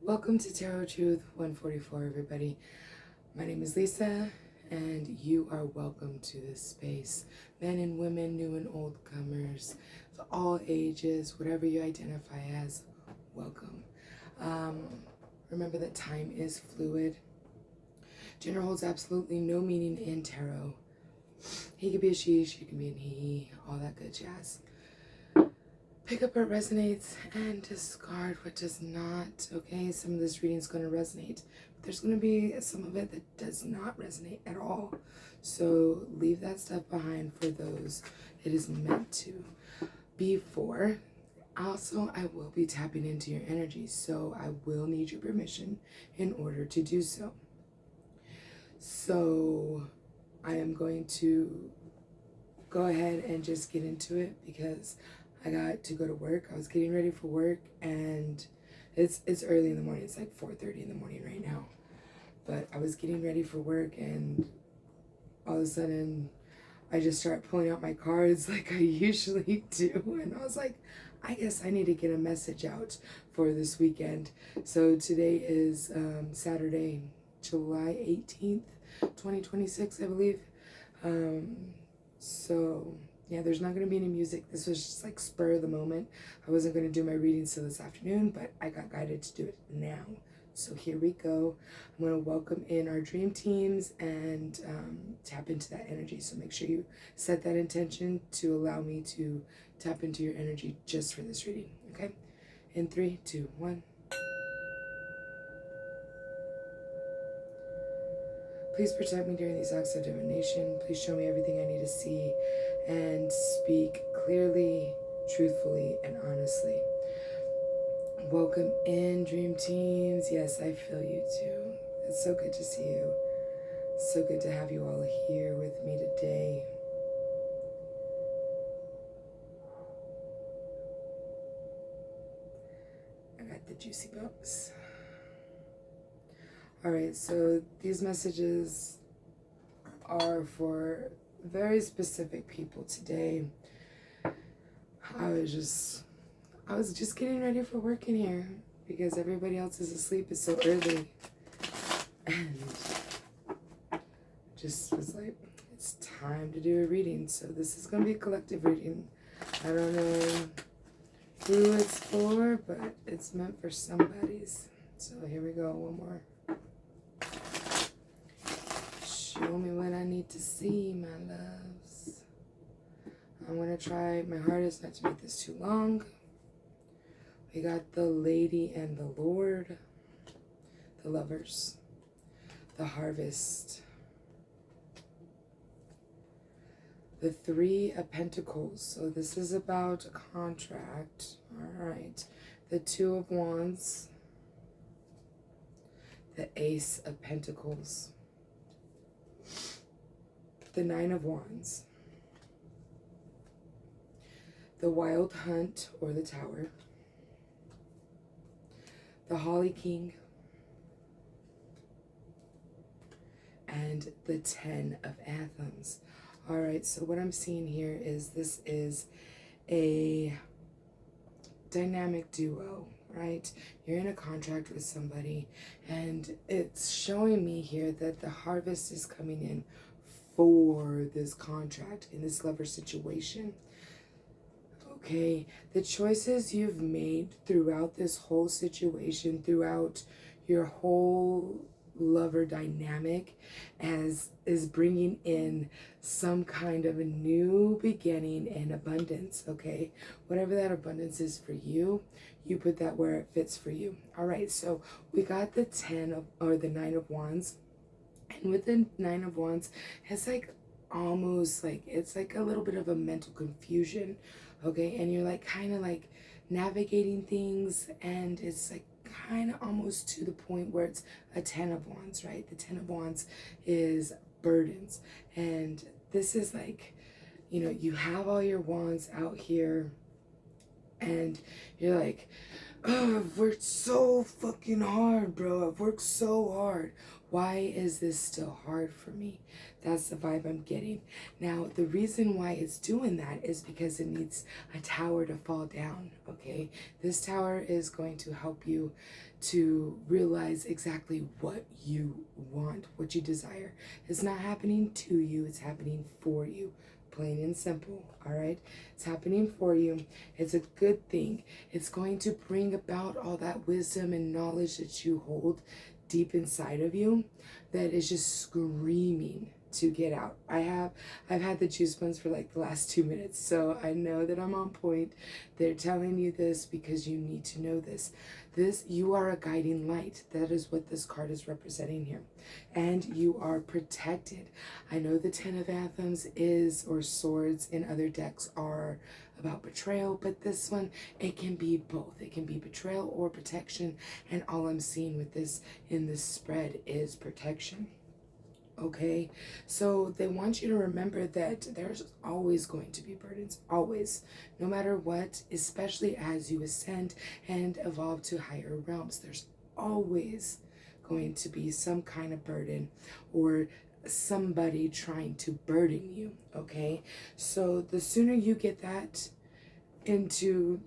Welcome to Tarot Truth 144, everybody. My name is Lisa, and you are welcome to this space. Men and women, new and old comers, to all ages, whatever you identify as, welcome. Remember that time is fluid. Gender holds absolutely no meaning in tarot. He could be a she can be an he, all that good jazz. Pick up what resonates and discard what does not, okay? Some of this reading is going to resonate, but there's going to be some of it that does not resonate at all. So leave that stuff behind for those it is meant to be for. Also, I will be tapping into your energy, so I will need your permission in order to do so. So I am going to go ahead and just get into it because I got to go to work. I was getting ready for work, and it's early in the morning. It's like 4:30 in the morning right now. But I was getting ready for work, and all of a sudden, I just start pulling out my cards like I usually do. And I was like, I guess I need to get a message out for this weekend. So today is Saturday, July 18th, 2026, I believe. So yeah, there's not going to be any music. This was just like spur of the moment. I wasn't going to do my readings till this afternoon, but I got guided to do it now. So here we go. I'm going to welcome in our dream teams and tap into that energy. So make sure you set that intention to allow me to tap into your energy just for this reading. Okay? In 3, 2, 1. Please protect me during these acts of divination. Please show me everything I need to see and speak clearly, truthfully, and honestly. Welcome in, dream teams. Yes, I feel you too. It's so good to see you. So good to have you all here with me today. I got the juicy bumps. All right, so these messages are for very specific people today. I was just getting ready for work in here because everybody else is asleep. It's so early, and just was like, it's time to do a reading. So this is gonna be a collective reading. I don't know who it's for, but it's meant for somebody's. So here we go. One more. Show me what I need to see, my loves. I'm going to try my hardest not to make this too long. We got the Lady and the Lord, the Lovers, the Harvest, the Three of Pentacles. So this is about a contract. All right. The Two of Wands, the Ace of Pentacles, the Nine of Wands, the Wild Hunt or the Tower, the Holly King, and the Ten of Anthems. All right, so what I'm seeing here is this is a dynamic duo, right? You're in a contract with somebody, and it's showing me here that the harvest is coming in for this contract in this lover situation. Okay, the choices you've made throughout this whole situation, throughout your whole lover dynamic, is bringing in some kind of a new beginning and abundance. Okay, whatever that abundance is for you, you put that where it fits for you. All right, so we got the the Nine of Wands. And with the Nine of Wands, it's like almost like it's like a little bit of a mental confusion, okay? And you're like kind of like navigating things, and it's like kind of almost to the point where it's a Ten of Wands, right? The Ten of Wands is burdens, and this is like, you know, you have all your wands out here, and you're like, I've worked so fucking hard, bro. I've worked so hard. Why is this still hard for me? That's the vibe I'm getting. Now, the reason why it's doing that is because it needs a tower to fall down, okay? This tower is going to help you to realize exactly what you want, what you desire. It's not happening to you, it's happening for you. Plain and simple, all right? It's happening for you. It's a good thing. It's going to bring about all that wisdom and knowledge that you hold deep inside of you that is just screaming to get out. I've had the juice buns for like the last 2 minutes, so I know that I'm on point. They're telling you this because you need to know this. You are a guiding light. That is what this card is representing here. And you are protected. I know the Ten of Anthems is, or swords in other decks are about betrayal, but this one, it can be both. It can be betrayal or protection, and all I'm seeing with this in this spread is protection. Okay, so they want you to remember that there's always going to be burdens, always, no matter what, especially as you ascend and evolve to higher realms. There's always going to be some kind of burden or somebody trying to burden you. Okay, so the sooner you get that into,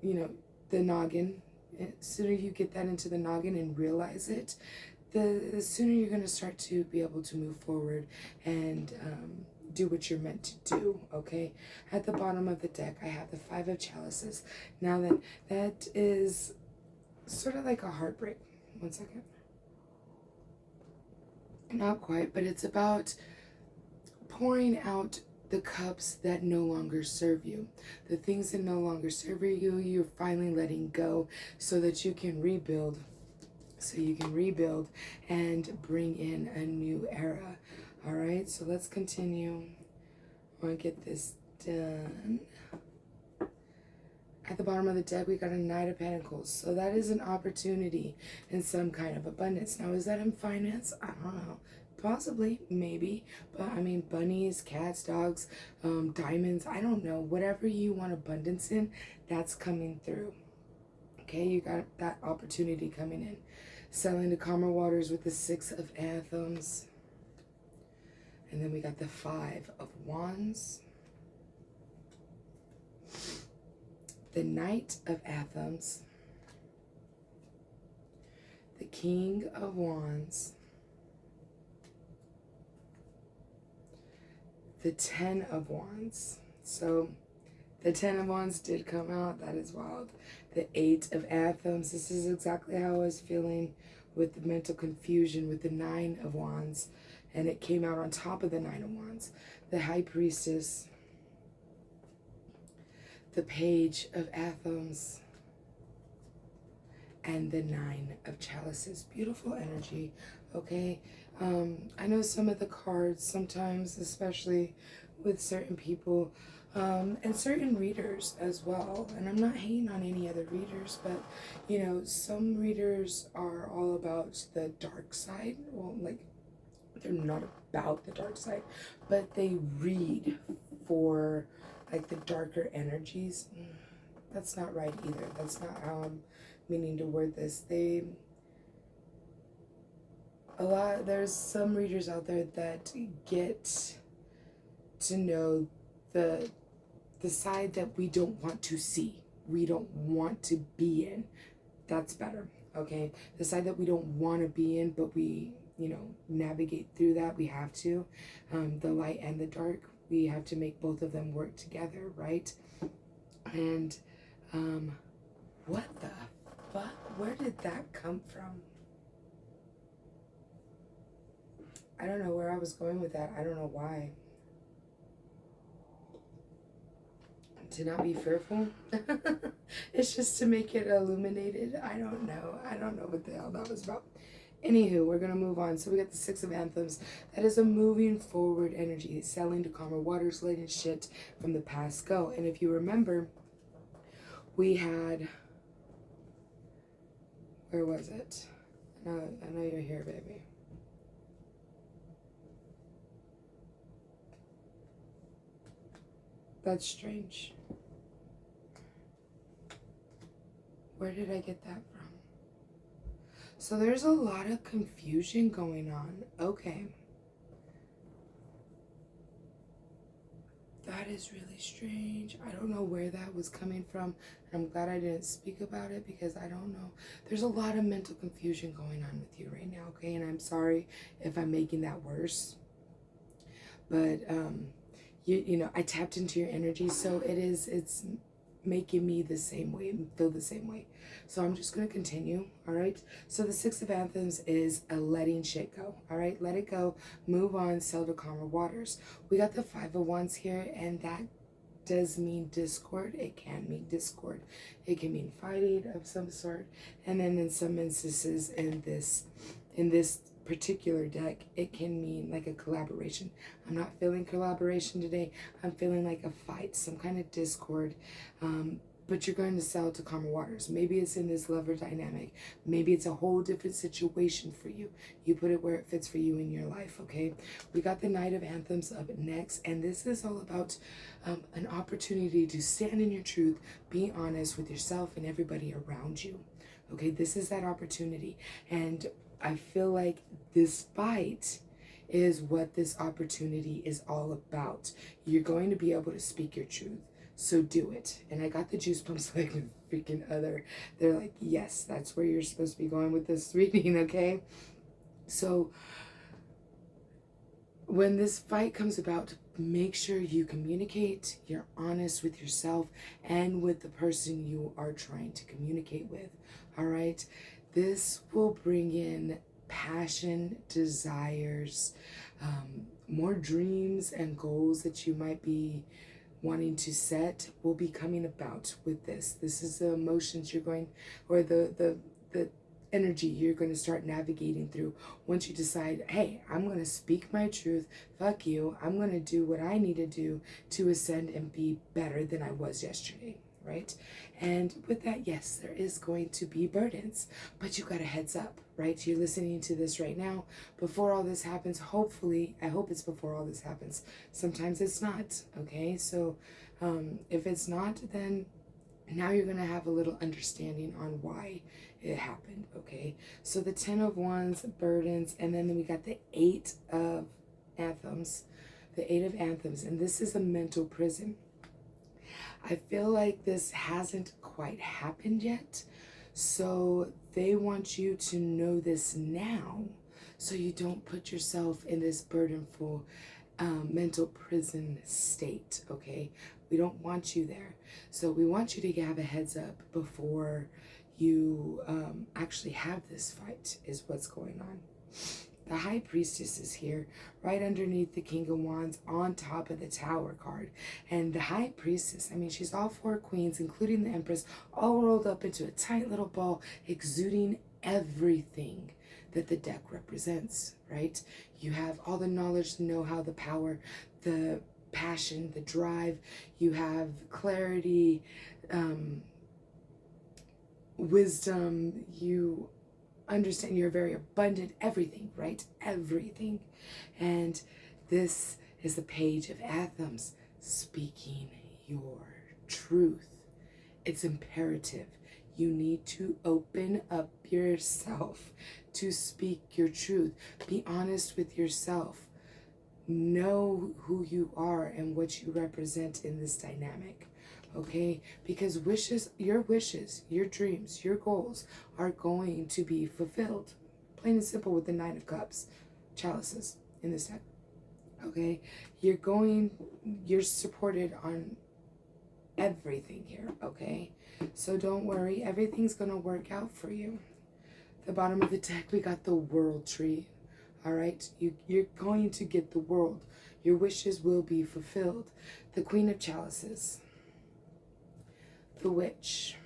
the noggin, sooner you get that into the noggin and realize it, the sooner you're going to start to be able to move forward and do what you're meant to do, okay? At the bottom of the deck, I have the Five of Chalices. Now that is sort of like a heartbreak. One second. Not quite, but it's about pouring out the cups that no longer serve you. The things that no longer serve you, you're finally letting go so that you can rebuild. So you can rebuild and bring in a new era. All right, so let's continue. I want to get this done. At the bottom of the deck, we got a Knight of Pentacles. So that is an opportunity in some kind of abundance. Now, is that in finance? I don't know. Possibly, maybe. But I mean, bunnies, cats, dogs, diamonds, I don't know. Whatever you want abundance in, that's coming through. Okay, you got that opportunity coming in. Selling to calmer waters with the Six of Anthems. And then we got the Five of Wands. The Knight of Anthems. The King of Wands. The Ten of Wands. So the Ten of Wands did come out. That is wild. The Eight of Anthems. This is exactly how I was feeling with the mental confusion with the Nine of Wands. And it came out on top of the Nine of Wands. The High Priestess. The Page of Anthems. And the Nine of Chalices. Beautiful energy. Okay. I know some of the cards sometimes, especially with certain people, and certain readers as well. And I'm not hating on any other readers, but some readers are all about the dark side. Well, like, they're not about the dark side, but they read for like the darker energies. That's not right either. That's not how I'm meaning to word this. There's some readers out there that get to know the side that we don't want to see, we don't want to be in. That's better. Okay, the side that we don't want to be in, but we navigate through that. We have to, the light and the dark, we have to make both of them work together, right? And what the fuck, where did that come from? I don't know where I was going with that. I don't know why. To not be fearful. It's just to make it illuminated. I don't know. I don't know what the hell that was about. Anywho, we're going to move on. So we got the Six of Anthems. That is a moving forward energy. Sailing to calmer waters, letting shit from the past go. And if you remember, we had... Where was it? I know you're here, baby. That's strange. Where did I get that from? So there's a lot of confusion going on. Okay. That is really strange. I don't know where that was coming from. I'm glad I didn't speak about it because I don't know. There's a lot of mental confusion going on with you right now, okay? And I'm sorry if I'm making that worse. But you know, I tapped into your energy, so it's making me the same way and feel the same way. So I'm just going to continue, all right? So the Six of Anthems is a letting shit go, all right? Let it go, move on, sail to calmer waters. We got the Five of Wands here, and that does mean discord. It can mean discord. It can mean fighting of some sort. And then in some instances in this particular deck, it can mean like a collaboration. I'm not feeling collaboration today. I'm feeling like a fight, some kind of discord. But you're going to sail to calmer waters. Maybe it's in this lover dynamic. Maybe it's a whole different situation for you. You put it where it fits for you in your life, okay? We got the Knight of Anthems up next, and this is all about an opportunity to stand in your truth, be honest with yourself and everybody around you, okay? This is that opportunity, and I feel like this fight is what this opportunity is all about. You're going to be able to speak your truth. So do it. And I got the juice pumps like a freaking other. They're like, yes, that's where you're supposed to be going with this reading, okay? So when this fight comes about, make sure you communicate, you're honest with yourself and with the person you are trying to communicate with, all right? This will bring in passion, desires, more dreams and goals that you might be wanting to set will be coming about with this. This is the emotions you're going, or the energy you're going to start navigating through once you decide, hey, I'm going to speak my truth. Fuck you. I'm going to do what I need to do to ascend and be better than I was yesterday, right? And with that, yes, there is going to be burdens, but you got a heads up, right? You're listening to this right now before all this happens. Hopefully, I hope it's before all this happens. Sometimes it's not, okay? So if it's not, then now you're going to have a little understanding on why it happened, okay? So the 10 of Wands, burdens, and then we got the 8 of Anthems. The 8 of Anthems, and this is a mental prison. I feel like this hasn't quite happened yet, so they want you to know this now so you don't put yourself in this burdenful mental prison state, okay? We don't want you there. So we want you to have a heads up before you actually have this fight is what's going on. The High Priestess is here, right underneath the King of Wands, on top of the Tower card. And the High Priestess, I mean, she's all 4 queens, including the Empress, all rolled up into a tight little ball, exuding everything that the deck represents, right? You have all the knowledge, the know-how, the power, the passion, the drive. You have clarity, wisdom. You understand you're very abundant, everything, right? Everything. And this is the Page of Anthems, speaking your truth. It's imperative. You need to open up yourself to speak your truth. Be honest with yourself. Know who you are and what you represent in this dynamic. Okay, because your wishes, your dreams, your goals are going to be fulfilled. Plain and simple with the 9 of Cups, chalices in this deck. Okay, you're supported on everything here, okay? So don't worry, everything's gonna work out for you. The bottom of the deck, we got the World Tree. All right, you're going to get the world. Your wishes will be fulfilled. The Queen of Chalices. The Witch,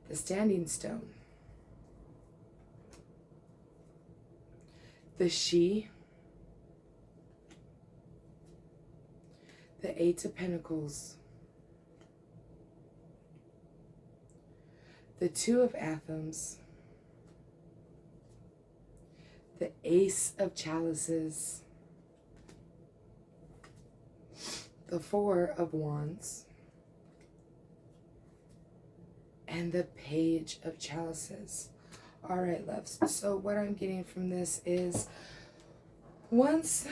the Standing Stone, the She, the 8 of Pentacles, the 2 of Anthems, the Ace of Chalices, the 4 of Wands, and the Page of Chalices. All right, loves. So what I'm getting from this is once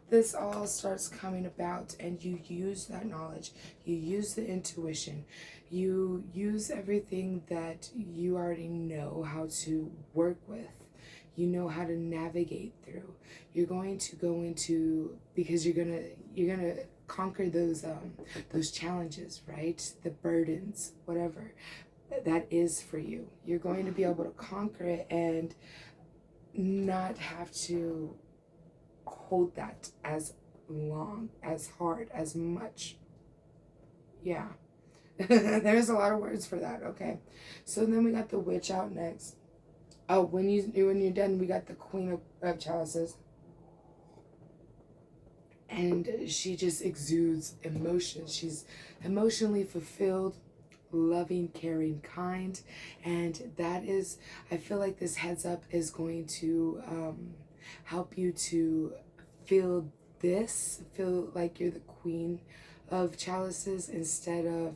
this all starts coming about and you use that knowledge, you use the intuition, you use everything that you already know how to work with, you know how to navigate through, you're going to go into, because you're gonna conquer those challenges, right? The burdens, whatever that is for you, you're going to be able to conquer it and not have to hold that as long, as hard, as much. Yeah. There's a lot of words for that, okay? So then we got the Witch out next. Oh, when you're done, we got the Queen of Chalices. And she just exudes emotion. She's emotionally fulfilled, loving, caring, kind. And that is, I feel like this heads up is going to help you to feel like you're the Queen of Chalices instead of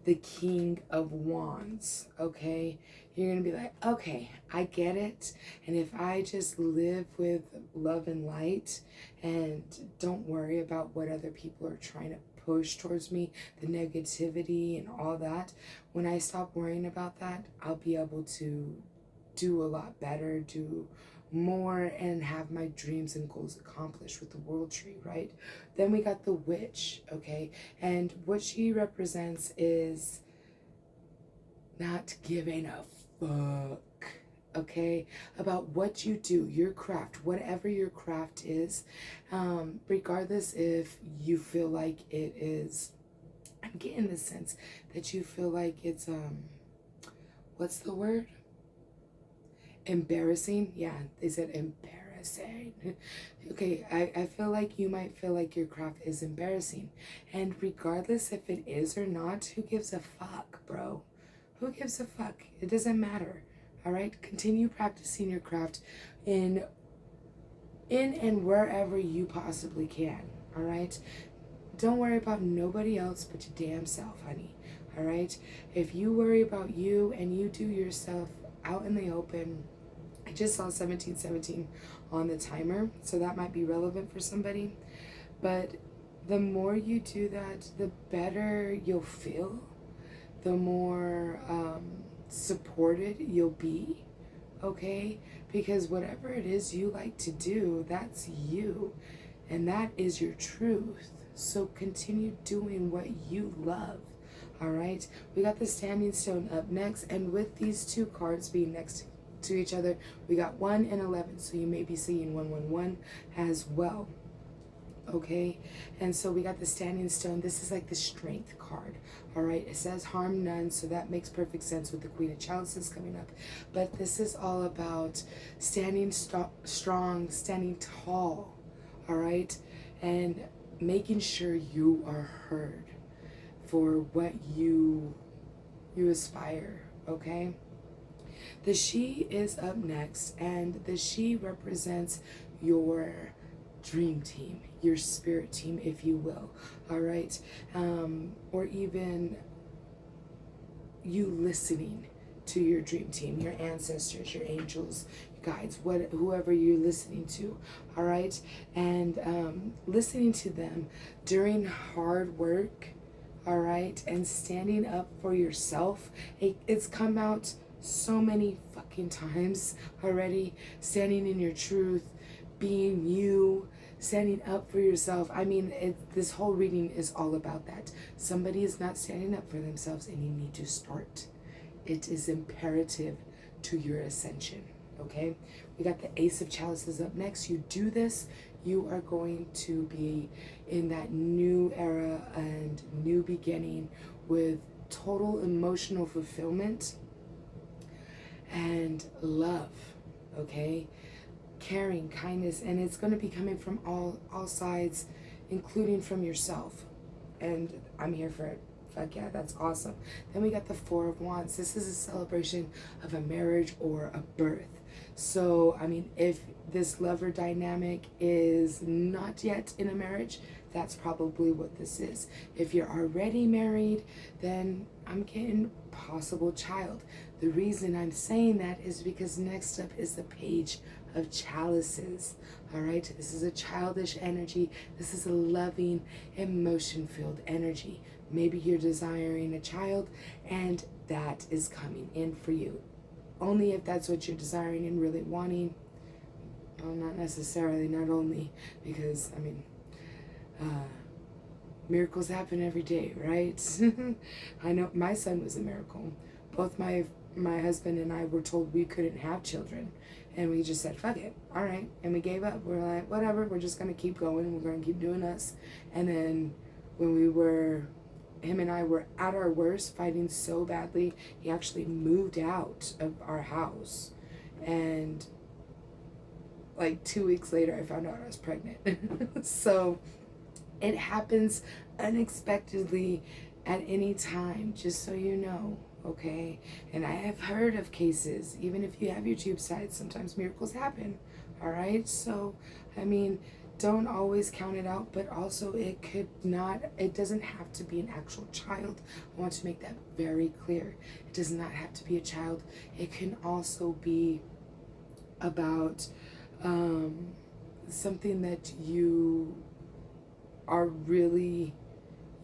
the King of Wands, okay? You're going to be like, okay, I get it. And if I just live with love and light and don't worry about what other people are trying to push towards me, the negativity and all that, when I stop worrying about that, I'll be able to do a lot better, do more, and have my dreams and goals accomplished with the World Tree, right? Then we got the Witch, okay? And what she represents is not giving a fuck, okay, about what you do, your craft, whatever your craft is, regardless if you feel like it is, I'm getting the sense that you feel like it's, what's the word? Embarrassing. Yeah, they said embarrassing. Okay, I feel like you might feel like your craft is embarrassing. And regardless if it is or not, who gives a fuck, bro? Who gives a fuck? It doesn't matter. All right? Continue practicing your craft in and wherever you possibly can. All right? Don't worry about nobody else but your damn self, honey. All right? If you worry about you and you do yourself out in the open, I just saw 1717 on the timer, so that might be relevant for somebody. But the more you do that, the better you'll feel, the more supported you'll be, okay? Because whatever it is you like to do, that's you, and that is your truth. So continue doing what you love. All right, we got the Standing Stone up next, and with these two cards being next to each other, we got 1 and 11, so you may be seeing 111 as well, okay? And so we got the Standing Stone. This is like the Strength card, all right? It says harm none, so that makes perfect sense with the Queen of Chalices coming up. But this is all about standing strong, standing tall, all right? And making sure you are heard for what you aspire, okay? The She is up next, and the She represents your dream team, your spirit team, if you will, all right? Or even you listening to your dream team, your ancestors, your angels, your guides, whoever you're listening to, all right? And listening to them during hard work, all right, and standing up for yourself. It's come out so many fucking times already. Standing in your truth, being you, standing up for yourself. I mean, this whole reading is all about that. Somebody is not standing up for themselves, and you need to start. It is imperative to your ascension, okay? We got the Ace of Chalices up next. You do this, you are going to be in that new era and new beginning with total emotional fulfillment and love, okay? Caring, kindness, and it's going to be coming from all sides, including from yourself. And I'm here for it. Fuck yeah, that's awesome. Then we got the Four of Wands. This is a celebration of a marriage or a birth. So, I mean, if this lover dynamic is not yet in a marriage, that's probably what this is. If you're already married, then I'm getting possible child. The reason I'm saying that is because next up is the Page of Chalices. All right, this is a childish energy. This is a loving, emotion-filled energy. Maybe you're desiring a child and that is coming in for you. Only if that's what you're desiring and really wanting. Well, not necessarily, not only, because, I mean, miracles happen every day, right? I know my son was a miracle. Both my husband and I were told we couldn't have children. And we just said, fuck it. All right. And we gave up. We're like, whatever. We're just going to keep going. We're going to keep doing us. And then when him and I were at our worst, fighting so badly, he actually moved out of our house. And like 2 weeks later, I found out I was pregnant. So it happens unexpectedly at any time, just so you know. Okay, and I have heard of cases, even if you have your tube sites, sometimes miracles happen. All right, so I mean, don't always count it out, but also it doesn't have to be an actual child. I want to make that very clear. It does not have to be a child. It can also be about something that you are really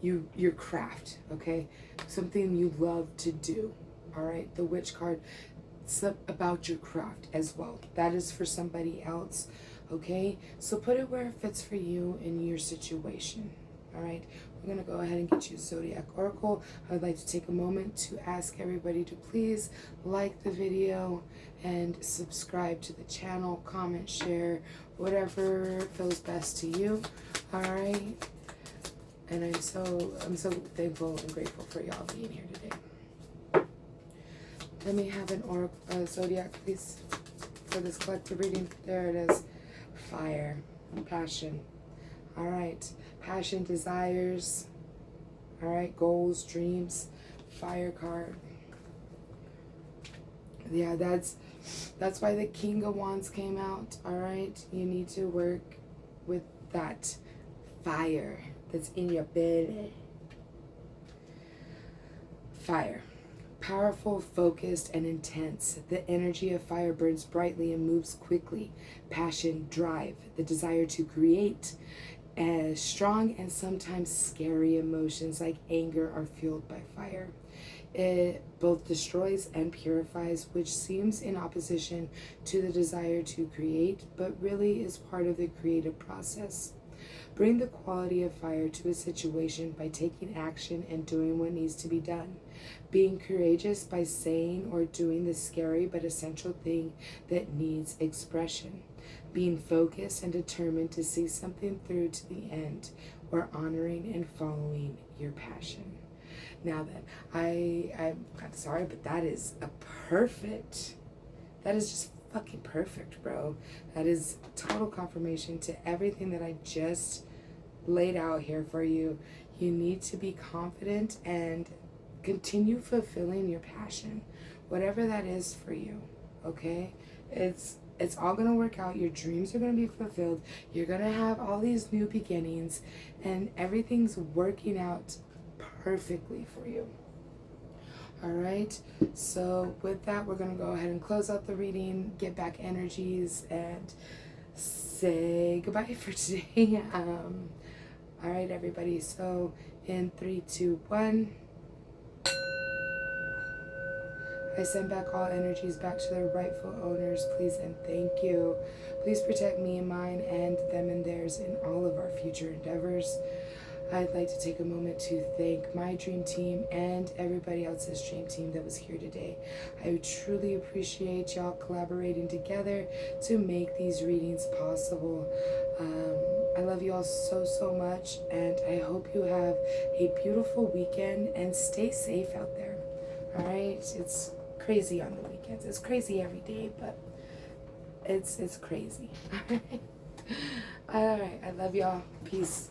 your craft, okay? Something you love to do, all right? The Witch card, it's about your craft as well. That is for somebody else, okay? So put it where it fits for you in your situation, all right? We're going to go ahead and get you a Zodiac Oracle. I would like to take a moment to ask everybody to please like the video and subscribe to the channel, comment, share, whatever feels best to you, all right? And I'm so thankful and grateful for y'all being here today. Let me have an Zodiac, please, for this collective reading. There it is. Fire. Passion. All right. Passion, desires. All right. Goals, dreams. Fire card. Yeah, that's why the King of Wands came out. All right. You need to work with that fire that's in your belly. Fire. Powerful, focused, and intense. The energy of fire burns brightly and moves quickly. Passion, drive, the desire to create. Strong and sometimes scary emotions like anger are fueled by fire. It both destroys and purifies, which seems in opposition to the desire to create, but really is part of the creative process. Bring the quality of fire to a situation by taking action and doing what needs to be done. Being courageous by saying or doing the scary but essential thing that needs expression. Being focused and determined to see something through to the end, or honoring and following your passion. Now then, I'm sorry, but that is that is just fucking perfect, bro. That is total confirmation to everything that I just laid out here for you. You need to be confident and continue fulfilling your passion, whatever that is for you, okay? It's all going to work out. Your dreams are going to be fulfilled. You're going to have all these new beginnings, and everything's working out perfectly for you. All right, so with that, we're going to go ahead and close out the reading, get back energies, and say goodbye for today. All right, everybody, so in 3, 2, 1, I send back all energies back to their rightful owners, please and thank you. Please protect me and mine and them and theirs in all of our future endeavors. I'd like to take a moment to thank my dream team and everybody else's dream team that was here today. I truly appreciate y'all collaborating together to make these readings possible. I love you all so much, and I hope you have a beautiful weekend and stay safe out there. All right, it's crazy on the weekends. It's crazy every day, but it's crazy. All right, I love y'all. Peace.